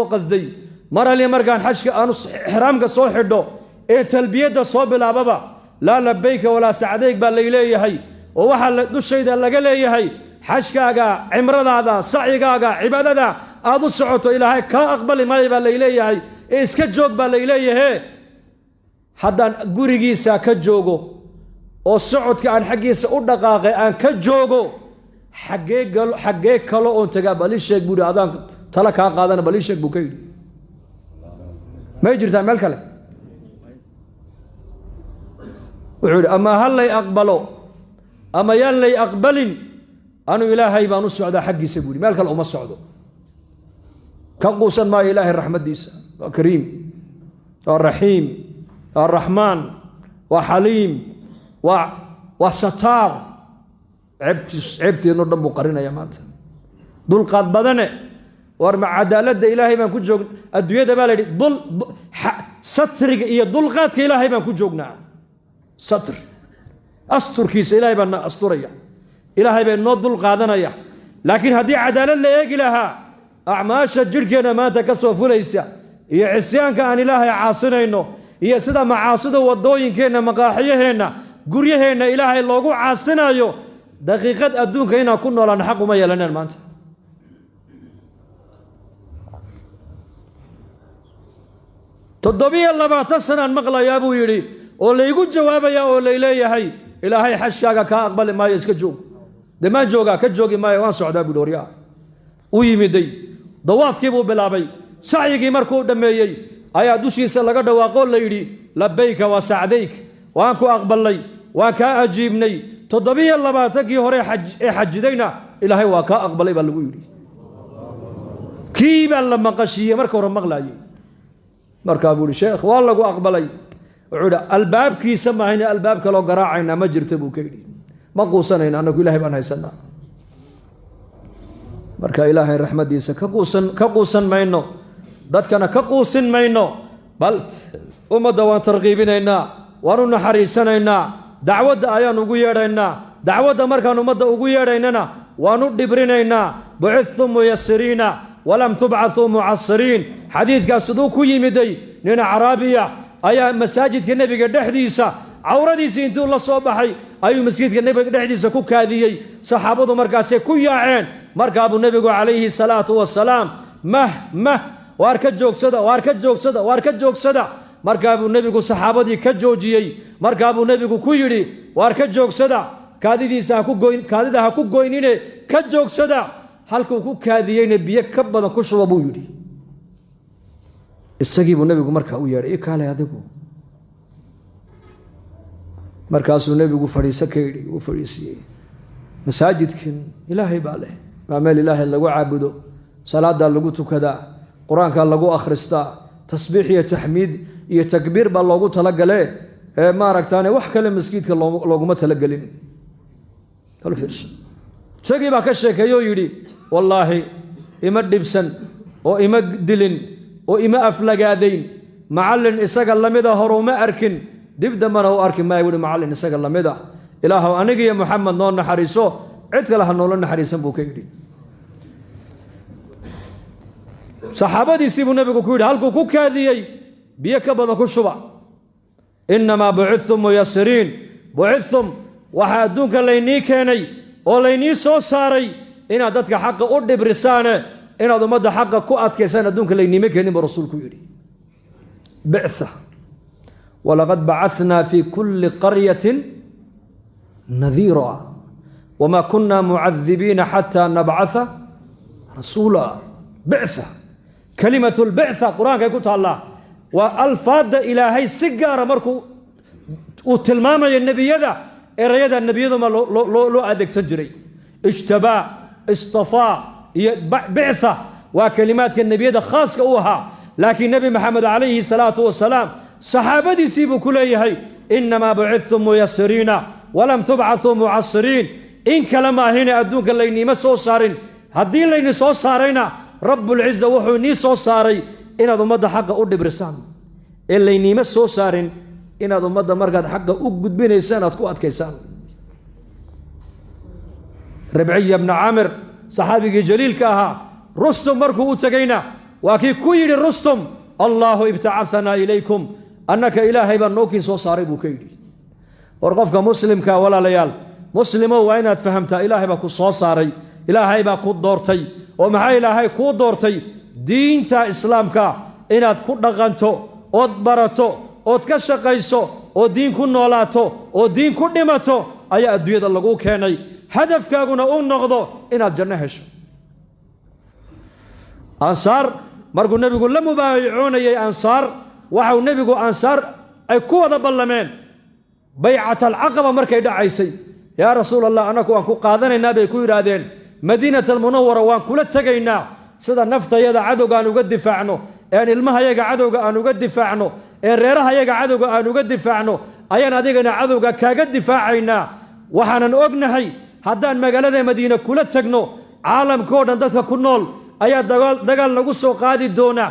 قصدي مرة اللي مرقان حشك أنا إحرامك صوحدو إيه تلبية صوب العبابة لا لبيك ولا سعديك بالليلية هي ووحل دوشي ده اللي قال هي حشكاغا عمرضادا سعيغاغا عباددا aadu socoto ilaahay ka aqbali maayo baa leeyahay ee iska joog baa leeyahay haddaan gurigiisa ka joogo oo socodka aan xaqiisa u dhaqaaqay aan ka joogo xagee kale oo taga bali sheeg buu adaan tala ka qaadana bali sheeg buu ka yiri ma jirtaa meel kale wuxuu ama hal lay aqbalo ama yaan lay aqbalin anu ilaahay baan u socdaa xaqiisa buu meel kale uma socdo كقوسا ما إله الرحمة ديسا وكريم والرحيم والرحمن وحليم وستار عبتي نردم مقرنة يا مات دول قاد بدنه وارمع عدالة إلهي من كجوج الدنيا دبالي دول ستر هي دول قاد إلهي من كجوجنا ستر أستر كيس إلهي من أستريا إلهي من نود دول قادنا يا لكن هذه عدالة لا يجي لها أعماش الجركنا ما تكسو فليسا هي عصيان كان إلهي عاصنينه هي سدا معاصده والضوين كنا مقاحيهنا قريهنا إلهي اللوغو عاصنايو دقيقة أدون كينا كنا ولا نحق ما يلنا المانت تضبي الله ما تسنى المغلى يا أبو يري ولا يقول جوابا يا ولا إليه هي إلهي حشاقا كأقبل ما يسكجوك دما جوغا كجوغي ما يوان سعدا بدوريا ويمدي ضواف كيبو بلابي سعيكي مركو دميي ايا دوشيسا لغا دواقو ليدي لبيك وسعديك وانكو اقبل لي وكا اجيبني تضبي الله باتكي هوري حجدينا الهي وكا اقبلي بالغو يدي كيبا لما قشيه مركو رمغلاي مركا ابو الشيخ والله اقبلي عودا الباب كي سمعنا الباب كلو قراعينا ما جرتبو كيدي ما قوسنين انكو الهي بان هيسنا marka ilaahay raxmadiisa ka quusan mayno dadkana ka quusin mayno bal umada waan tarqiibinaynaa waan u naxariisanaynaa dacwada ayaan ugu yeedhaynaa dacwada markaan umada ugu yeedhaynana waan u dhibrinaynaa bu'ithum muyassiriina walam tub'athu mu'assiriin xadiidkaas siduu ku yimiday nin caraabiya ayaa masaajidka nabiga dhexdiisa cawradiisa intuu la soo baxay ayuu masjidka nabiga dhexdiisa ku kaadiyay saxaabadu markaas ku yaaceen marka abu nabigu calayhi salaatu wasalaam waar ka joogsada marka abu nabigu saxaabadii ka joojiyay marka abu nabigu ku yiri waar ka joogsada kaadida ha ku goynine ka joogsada halkuu ku kaadiyayna biyo ka badan ku shuba buu yiri isagii buu nabigu marka u yeeray kaalay adigu markaasuu nabigu fariisa ka yiri uu fariisiyay masaajidkan ilaahay baa leh maameel ilaahay lagu caabudo salaada lagu tukada quraanka lagu akhriista tasbiix iyo tahmiid iyo takbiir baa loogu talagale ma aragtaane wax kale masjidka looguma talagalin hal fiirso sagii baa ka sheekeeyo yiri wallahi ima dhibsan oo ima dilin oo ima aflagaadayn macallin isaga lamida horuma arkin dib damana uu arki ma yiri macallin isaga lamida ilaahu aniga iyo muhammad noo naxariiso cid kale ha noola naxariisan buu ka yiri saxaabadiisii buu nabigu ku yiri halkuu ku kaadiyay biyo ka badan ku shuba inama bu'ithum muyassiriin bu'ithum waxa adduunka laynii keenay oo laynii soo saaray inaad dadka xaqa u dhibrisaan inaad ummadda xaqa ku adkaysaan adduunka layniima keenin buu rasuulku yiri bi'tha ولقد بعثنا في كل قرية نذيرا وما كنا معذبين حتى نبعث رسولا بعثة كلمة البعثة قرآن كيقول الله والفاظ إلهي سجارة مركو وتلماما النبي يدا إريدا النبي يدا ما لو أدك سجري اجتباء اصطفاء بعثة وكلمات النبي يدا خاص كوها لكن النبي محمد عليه الصلاة والسلام صحابتي سيبوا كليهي إنما بعثتم ميسرين ولم تبعثوا معصرين إن كلمة هنا أدونك اللي نسو صارين هدين اللي نسو صارين رب العزة وحو نسو صاري إن هذا مدى حق أرد برسان اللي نسو صارين إن هذا مدى مرقد حق أقود بين إنسان أتكوات كيسان ربعي بن عامر صحابي جليل كاها رستم مركو أتقينا وكي كويل الرستم الله ابتعثنا إليكم أنك إلهي بنوكي سو صاري بوكيدي ورقفك مسلم كا ولا ليال مسلم وين فهمت إلهي بكو سو صاري إلهي بكو دورتي ومع إلهي كو دورتي دين تا إسلام كا إناد كو دغانتو أود براتو أود كشقيسو أود دين كو نولاتو أود دين كو دماتو أي أدوية اللغو كيني هدف كاغونا أون نغضو إناد جنة هشو أنصار مرقو النبي يقول لم يبايعون يا أنصار وحو النبي يقول أنصار أي كوة باللمين بيعة العقبة مركي دعيسي يا رسول الله أنا كو قادنا النبي كو يرادين مدينة المنورة وان كل تجينا سيدا نفط يدا عدو قانو قد دفاعنو يعني المها يقع عدو قانو قد دفاعنو الريرها يقع عدو قانو قد دفاعنو أيانا ديقنا عدو قد دفاعينا وحنا نؤقنهي haddaan magaalada Madiina kula tagno caalamkoo dhan dadka ku nool ayaa dagaal lagu soo qaadi doona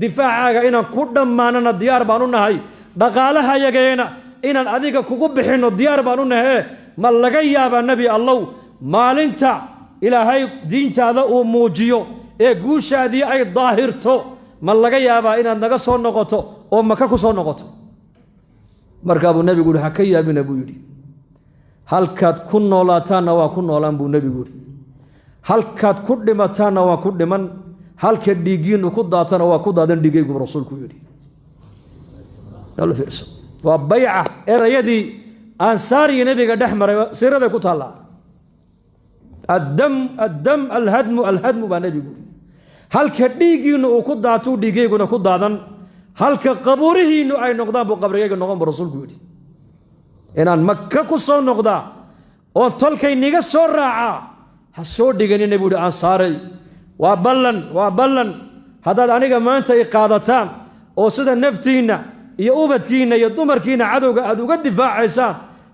difaacaga inaan ku dhamaanana diyaar baan u nahay dhaqaalaha yageena inaan adiga kugu bixino diyaar baan u nahay ma laga yaaba nabi allah maalinta ilaahay diintaada uu muujiyo ee guushaadii ay daahirto ma laga yaaba inaad naga soo noqoto oo maka ku soo noqoto markaa buu nabigu waxa ka yaabina buu yiri halkaad ku noolaataana waa ku noolaan buu nabigu yiri halkaad ku dhimataana waa ku dhiman halka dhiigiinu ku daatana waa ku daadan dhigaygu rasuulku yiri yalla fiirso waa bay'a erayadii ansaari nabiga dhaxmaray sirada ku taala الدم الهدم بنبيغو halka dhiigiinu uu ku daato dhiigayguna ku daadan halka qabuurihiinu ay noqdaan buu qabrigayga noqon rasuulku yiri inaan makka ku soo noqda oo tolkay niga soo raaca ha soo dhiganin nabigu ansaaray waa ballan hadaad aniga maanta ay qaadataan oo sida naftiina iyo ubadkiina iyo dumarkiina cadowga aad uga difaacaysaan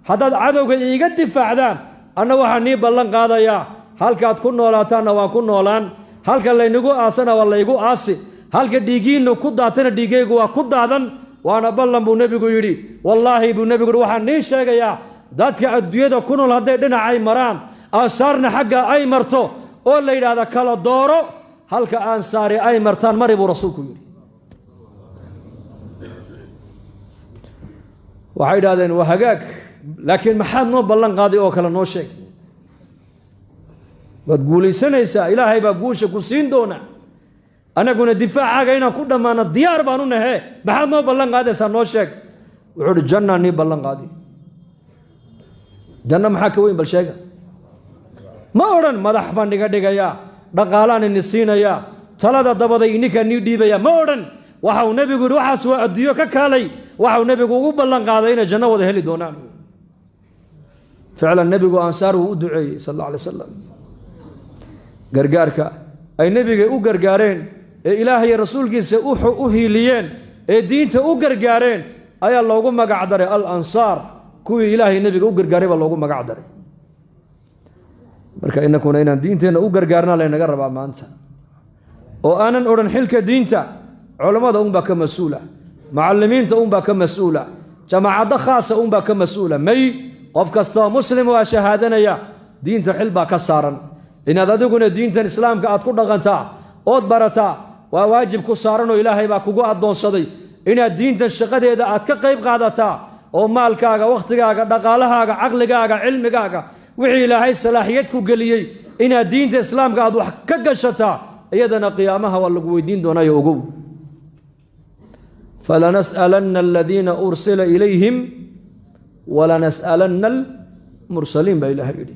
hadaad cadowga iiga difaacdaan anna waxaan nii ballan qaadayaa halkaad ku noolaataanna waan ku noolaan halka laynagu aasana waa laygu aasi halka dhiigiinu ku daatana dhiigaygu waa ku daadan waana ballan buu nabigu yidhi wallaahi buu nabigu yidhi waxaan nii sheegayaa dadka adduunyada ku nool hadday dhinacay maraan ansaarna xagga ay marto oo la yidhaahda kala dooro halka ansaari ay martaan mari buu rasuulku yidhi waxay yidhahdeen waa hagaag laakiin maxaad noo ballan qaaday oo kale noo sheeg waad guulaysanaysaa ilaahay baa guusha ku siin doona anaguna difaacaaga inaan ku dhammaano diyaar baan u nahay maxaad noo ballan qaadaysaa noo sheeg wuxuu yidhi janna nii ballan qaadi janna maxaa ka weyn bal sheega ma odhan madax baan iga dhigayaa dhaqaalaan ini siinayaa talada dabaday ininkaa nii dhiibaya ma odhan waxau nebigu yidhi waxaas waa adduunyo ka kaalay waxau nebigu ugu ballan qaaday inay janno wada heli doonaan ficlan nebigu ansaar wuu u duceeyey sal alla alay wasalam gargaarka ay nebiga u gargaareen ee ilaahay rasuulkiisa u hiiliyeen ee diinta u gargaareen ayaa loogu magac daray al-ansaar kuwii ilaahay nebiga u gargaaray baa loogu magac daray marka inakuna inaan diinteenna u gargaarna laynaga rabaa maanta oo aanan odhan xilka diinta culammada unbaa ka mas-uula macallimiinta unbaa ka mas-uula jamaacadda khaasa unbaa ka mas-uula may qof kastoo muslim waa shahaadanaya diinta xil baa ka saaran inaad adiguna diintan islaamka aad ku dhaqantaa ood barataa waa waajib ku saaran oo ilaahay baa kugu addoonsaday inaad diintan shaqadeeda aad ka qayb qaadataa oo maalkaaga wakhtigaaga dhaqaalahaaga caqligaaga cilmigaaga wixii ilaahay salaaxiyad ku geliyey inaad diinta islaamka aad wax ka gashataa iyadana qiyaamaha waa lagu weydiin doonaayo ogow falanas'alanna aladiina ursila ilayhim walanas'alanna almursaliin baa ilaahay yidhi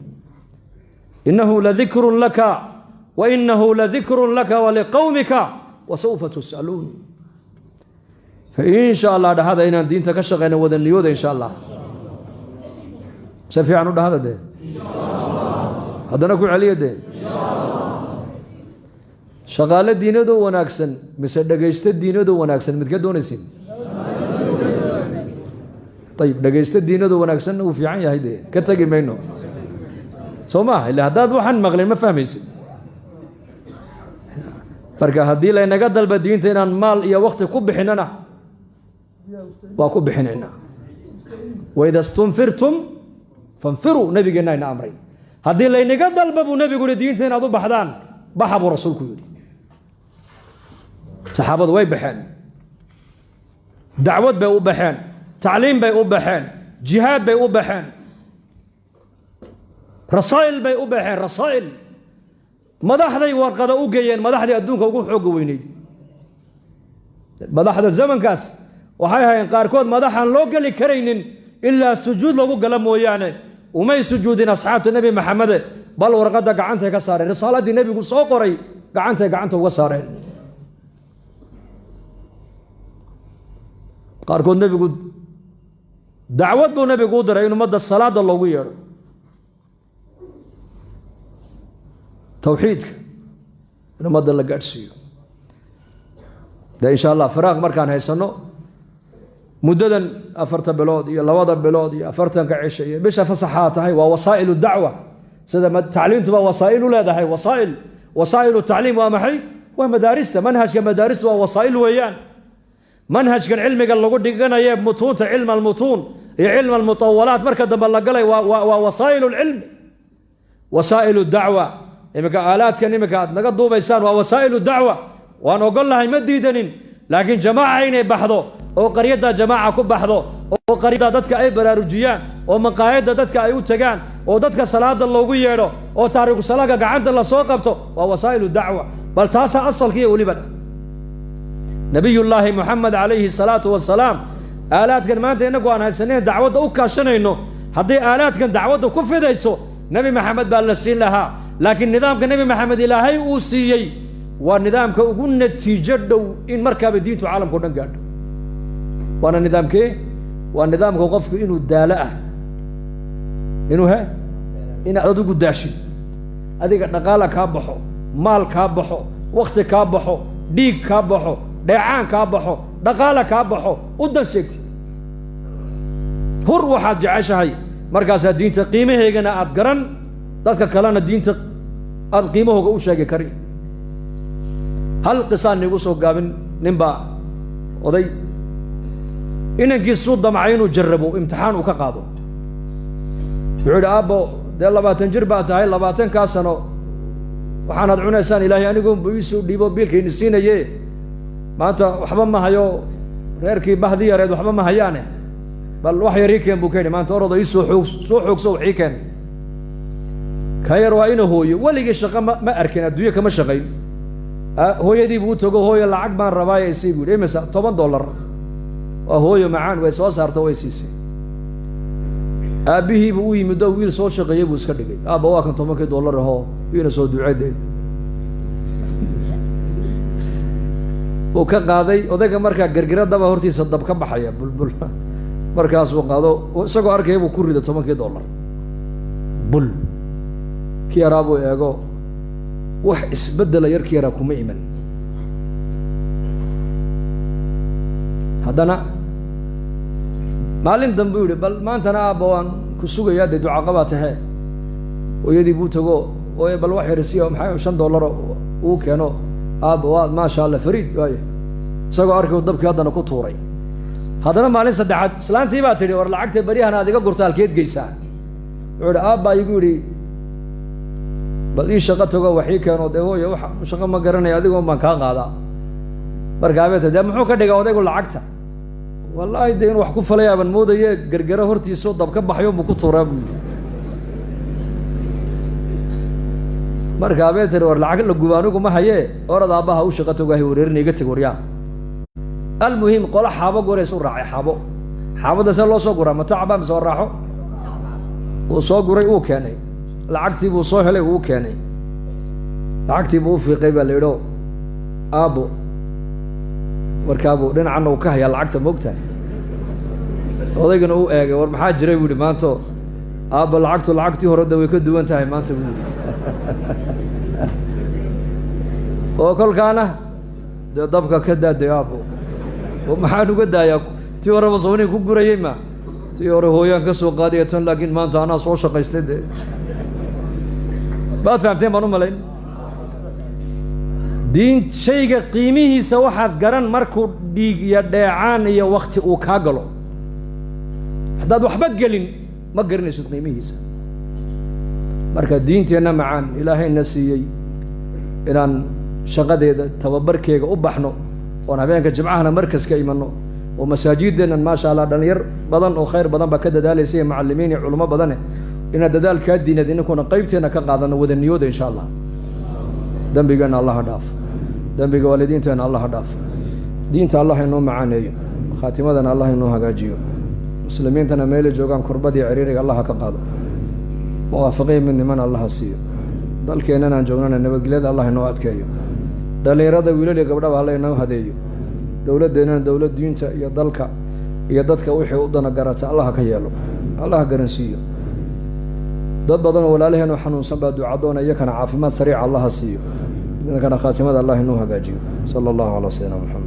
إنه لذكر لك وإنه لذكر لك ولقومك وسوف تسألون فإن شاء الله هذا إن الدين تكشغنا وذنيود إن شاء الله سفي عنه هذا ده هذا نقول عليه ده شغال الدين ده وناكسن مثل دقيست الدين ده وناكسن متكدون يسين طيب دقيست الدين ده وناكسن وفي عين هيدا كتجي منه سوما إلا هداد وحن مغلين ما فهميسي marka hadii la inaga dalba diinta inaan maal iyo waqti ku bixinana waa ku bixinayna wayda stunfirtum fanfiru nabigeena ina amray hadii la inaga dalba buu nabigu diinta inaad u baxdaan baxa buu rasuulku yiri saxaabadu way baxeen dacwad bay u baxeen tacliim bay u baxeen jihaad bay u baxeen rasaa'il bay u baxeen rasaa'il madaxday warqada u geeyeen madaxdii adduunka ugu xoogga weyneyd madaxda zamankaas waxay hayeen qaarkood madaxaan loo geli karaynin ilaa sujuud lagu gala mooyaane umay sujuudin asxaabta nebi maxamede bal warqadda gacantay ka saareen risaaladii nebigu soo qoray gacanta uga saareen qaarkood nebigu dacwad buu nebigu u diray in ummadda salaada loogu yeedho tawxiidka in ummadda la gaadhsiiyo dee insha allah firaaq markaan haysanno muddadan 4 bilood iyo 2 bilood iyo 40 cisho iyo bisha fasaxaa tahay waa wasaa'ilu dacwa sida tacliintuba wasaa'ilu leedahay wasaa'ilu tacliim waa maxay waa madaarista manhajka madaarista waa wasaa'il weeyaan manhajkan cilmiga lagu dhiganayo mutuunta cilm almutuun iyo cilm almutawalaat marka dambe la galay waa wasaa'ilu lcilmi wasaa'ilu dacwa imika aalaadkan imika aad naga duubaysaan waa wasaa'ilu dacwa waan ogollahay ma diidanin laakiin jamaaca inay baxdo oo qaryada jamaaca ku baxdo oo qaryada dadka ay baraarujiyaan oo maqaayada dadka ay u tagaan oo dadka salaada loogu yeedho oo taariiku salaaga gacanta la soo qabto waa wasaa'ilu dacwa bal taasa asalkiiyo weliba nabiyullaahi muxamed calayhi salaatu wasalaam aalaadkan maanta innagu aan haysaneen dacwadda u kaashanayno haddii aalaadkan dacwadda ku fidayso nebi maxamed baa la siin lahaa laakiin nidaamka nebi maxamed ilaahay uu siiyey waa nidaamka ugu natiijo dhow in markaaba diintu caalamka o dhan gaadho waana nidaamkee waa nidaamka qofku inuu daalo ah inuu inaad adigu daashin adiga dhaqaala kaa baxo maal kaa baxo wakhti kaa baxo dhiig kaa baxo dheecaan kaa baxo dhaqaala kaa baxo u dan sheegtid hur waxaad jeceshahay markaasaa diinta qiimaheegana aad garan dadka kalena diinta aad qiimahooga u sheegi kari hal qisaan niigu soo gaabin ninbaa oday inankiisuu damcay inuu jarrabo imtixaan uu ka qaado wuxuu yidhi aabbo dee 20 jir baa tahay 20kaa sano waxaanaad cunaysaan ilaahay aniguunbu iisuu dhiibo biilkayni siinaye maanta waxba ma hayo reerkii bahdi yareed waxba ma hayaane bal wax yar ii keen buu ka yidhi maanta orodo ii soo xoogso wax ii keen ka yar waa ina hooyo weligii shaqo ma arkin adduunye kama shaqayn hooyadii buu u tago hooyo lacag baan rabaaye isii buu yidhi imisa $10 waa hooyo macaan way soo saarto way siisay aabbihiibuu u yimid oo wiil soo shaqeeyey buu iska dhigay aabba waa kan $10 ahoo wiina soo duceedeed uu ka qaaday odayga markaa gargiradaba hortiisa dab ka baxaya bulbul markaasuu qaado isagoo arkaya buu ku riday $10 bul ki yaraa buu eego wax isbeddela yarki yaraa kuma iman haddana maalin dambe u yidhi bal maantana aabba waan ku sugayaa dee ducaqabaa tahee hooyadii buu tago ooye bal wax yar isiya maxaa $5 uu keeno aabba waa maasha allah fariid waaye isagoo arkay dabkii haddana ku tuuray haddana maalin saddexaad islaantii baa tidhi war lacagta baryahan aad iga gurta halkeed geysaa wuxuu idhi aabbaa igu yidhi bal ii shaqo tago wax ii keeno dee hooye wax shaqo ma garanaya adigoon baan kaa qaadaa markaabeeta dee muxuu ka dhigay odaygu lacagta wallaahi dee inu wax ku falaya baan moodaye gargaro hortiisu dab ka baxyo buu ku tuuraa buu yidhi markaabee tiri war lacag la guba anigu ma hayee orad aabbaha u shaqo tago hay wareerina iga teg waryaa almuhim qola xaabo goreys u raacay xaabada see loo soo guraa matacbaa mise oo raaxo uu soo guray uu keenay lacagtii buu soo helay uu keenay lacagtii buu u fiiqay baa la yidho aabbo markaabuu dhinacanna uu ka hayaa lacagta moogtahay odaygana u eegay war maxaa jiray buu yidhi maanto aabba lacagtii hore da way ka duwan tahay maanta buu yidhi oo kolkaana dee dabka ka daaday aabbo oo maxaan uga daayaa tii horeba sawniin ku gurayey ma tii hore hooyaan ka soo qaadaya tan laakiin maanta anaa soo shaqaystay dee baad fahamteen baan u malayn diin shayga qiimihiisa waxaad garan markuu dhiig iyo dheecaan iyo wakti uu kaa galo haddaad waxba gelin ma garanaysid qiimihiisa marka diinteenna macaan ilaahayna siiyey inaan shaqadeeda tababarkeega u baxno oon habeenka jimcahana markaska imanno oo masaajideennan maasha allah dhalinyar badan oo khayr badan baa ka dadaalaysa iyo macallimiin iyo culummo badane inaad dadaalkaa diinad ininkuna qaybteenna ka qaadanno wada niyooda insha allah dembigeenna allah ha dhaaf dembiga waalidiinteenna allah ha dhaaf diinta allah inoo macaaneeyo khaatimadana allah inoo hagaajiyo muslimiintana meelay joogaan kurbadii ciriiriga allah ha ka qaado muwaafaqiin midnimana allah ha siiyo dalkeennana aan joognana nabadgelyada allah inoo adkeeyo dhallinyarada wiilal iyo gabdhaba alla inoo hadeeyo dowladdeennana dowlad diinta iyo dalka iyo dadka wixii u dana garata allah ha ka yeelo allah ha garansiiyo dad badan oo walaalaheen oo xanuunsan baa ducadoona iyakana caafimaad sariica allah ha siiyo idinkana khaatimada allah inoo hagaajiyo sala allahu calaa sayyidina maxamed